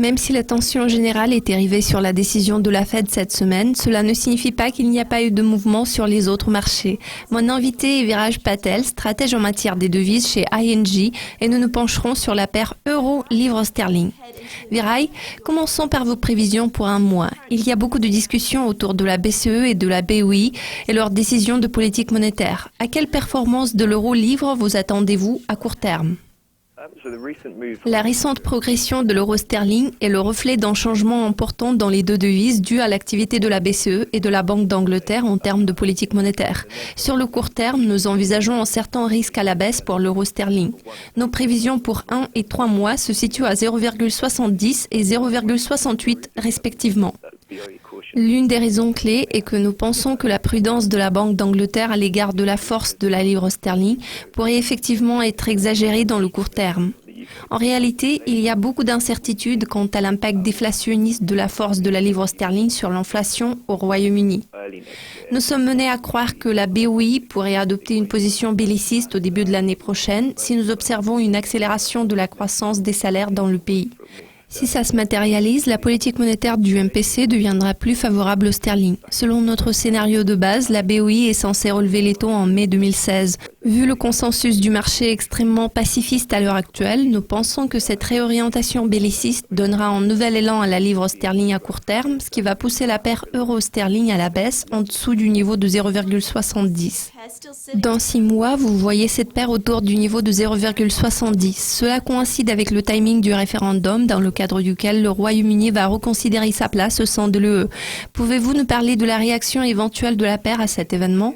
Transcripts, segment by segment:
Même si l'attention générale est dérivée sur la décision de la Fed cette semaine, cela ne signifie pas qu'il n'y a pas eu de mouvement sur les autres marchés. Mon invité est Viraj Patel, stratège en matière des devises chez ING, et nous nous pencherons sur la paire euro-livre sterling. Viraj, commençons par vos prévisions pour un mois. Il y a beaucoup de discussions autour de la BCE et de la BOI et leurs décisions de politique monétaire. À quelle performance de l'euro-livre vous attendez-vous à court terme ? La récente progression de l'euro sterling est le reflet d'un changement important dans les deux devises dû à l'activité de la BCE et de la Banque d'Angleterre en termes de politique monétaire. Sur le court terme, nous envisageons un certain risque à la baisse pour l'euro sterling. Nos prévisions pour 1 et 3 mois se situent à 0,70 et 0,68 respectivement. L'une des raisons clés est que nous pensons que la prudence de la Banque d'Angleterre à l'égard de la force de la livre sterling pourrait effectivement être exagérée dans le court terme. En réalité, il y a beaucoup d'incertitudes quant à l'impact déflationniste de la force de la livre sterling sur l'inflation au Royaume-Uni. Nous sommes menés à croire que la BOI pourrait adopter une position belliciste au début de l'année prochaine si nous observons une accélération de la croissance des salaires dans le pays. Si ça se matérialise, la politique monétaire du MPC deviendra plus favorable au sterling. Selon notre scénario de base, la BOI est censée relever les taux en mai 2016. Vu le consensus du marché extrêmement pacifiste à l'heure actuelle, nous pensons que cette réorientation belliciste donnera un nouvel élan à la livre sterling à court terme, ce qui va pousser la paire euro-sterling à la baisse en dessous du niveau de 0,70. Dans 6 mois, vous voyez cette paire autour du niveau de 0,70. Cela coïncide avec le timing du référendum dans le cadre duquel le Royaume-Uni va reconsidérer sa place au sein de l'UE. Pouvez-vous nous parler de la réaction éventuelle de la paire à cet événement ?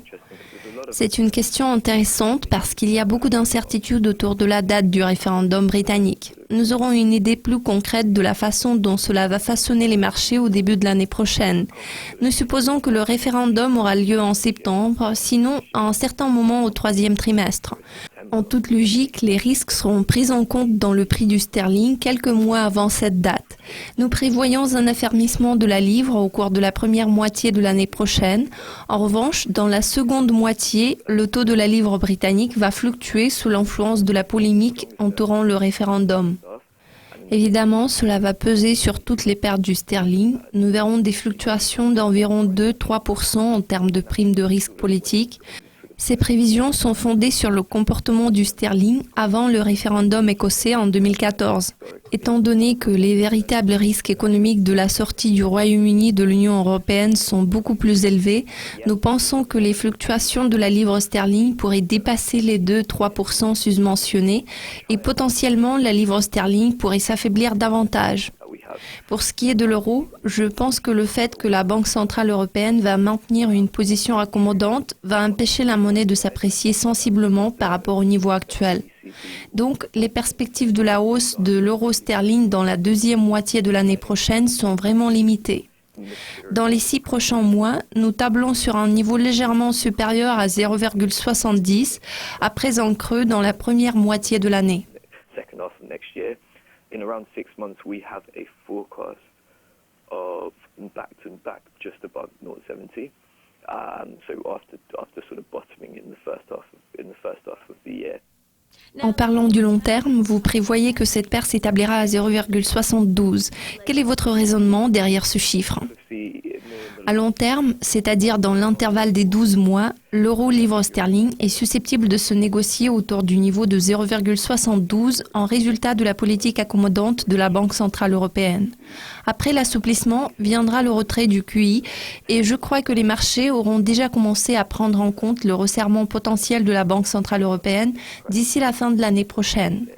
C'est une question intéressante parce qu'il y a beaucoup d'incertitudes autour de la date du référendum britannique. Nous aurons une idée plus concrète de la façon dont cela va façonner les marchés au début de l'année prochaine. Nous supposons que le référendum aura lieu en septembre, sinon à un certain moment au 3e trimestre. En toute logique, les risques seront pris en compte dans le prix du sterling quelques mois avant cette date. Nous prévoyons un affermissement de la livre au cours de la première moitié de l'année prochaine. En revanche, dans la seconde moitié, le taux de la livre britannique va fluctuer sous l'influence de la polémique entourant le référendum. Évidemment, cela va peser sur toutes les pertes du sterling. Nous verrons des fluctuations d'environ 2-3% en termes de primes de risque politique. Ces prévisions sont fondées sur le comportement du sterling avant le référendum écossais en 2014. Étant donné que les véritables risques économiques de la sortie du Royaume-Uni de l'Union européenne sont beaucoup plus élevés, nous pensons que les fluctuations de la livre sterling pourraient dépasser les 2-3% susmentionnés et potentiellement la livre sterling pourrait s'affaiblir davantage. Pour ce qui est de l'euro, je pense que le fait que la Banque centrale européenne va maintenir une position accommodante va empêcher la monnaie de s'apprécier sensiblement par rapport au niveau actuel. Donc, les perspectives de la hausse de l'euro sterling dans la deuxième moitié de l'année prochaine sont vraiment limitées. Dans les 6 prochains mois, nous tablons sur un niveau légèrement supérieur à 0,70 après un creux dans la première moitié de l'année. In around 6 months, we have a forecast of back to back just above 0.70. So after sort of bottoming in the first half of the year. En parlant du long terme, vous prévoyez que cette paire s'établira à 0,72. Quel est votre raisonnement derrière ce chiffre ? À long terme, c'est-à-dire dans l'intervalle des 12 mois, l'euro-livre sterling est susceptible de se négocier autour du niveau de 0,72 en résultat de la politique accommodante de la Banque centrale européenne. Après l'assouplissement, viendra le retrait du QI et je crois que les marchés auront déjà commencé à prendre en compte le resserrement potentiel de la Banque centrale européenne d'ici la fin de l'année prochaine.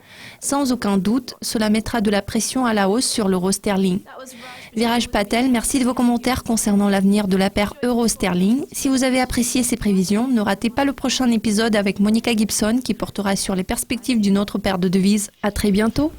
Sans aucun doute, cela mettra de la pression à la hausse sur l'euro sterling. Viraj Patel, merci de vos commentaires concernant l'avenir de la paire euro-sterling. Si vous avez apprécié ces prévisions, ne ratez pas le prochain épisode avec Monica Gibson qui portera sur les perspectives d'une autre paire de devises. À très bientôt.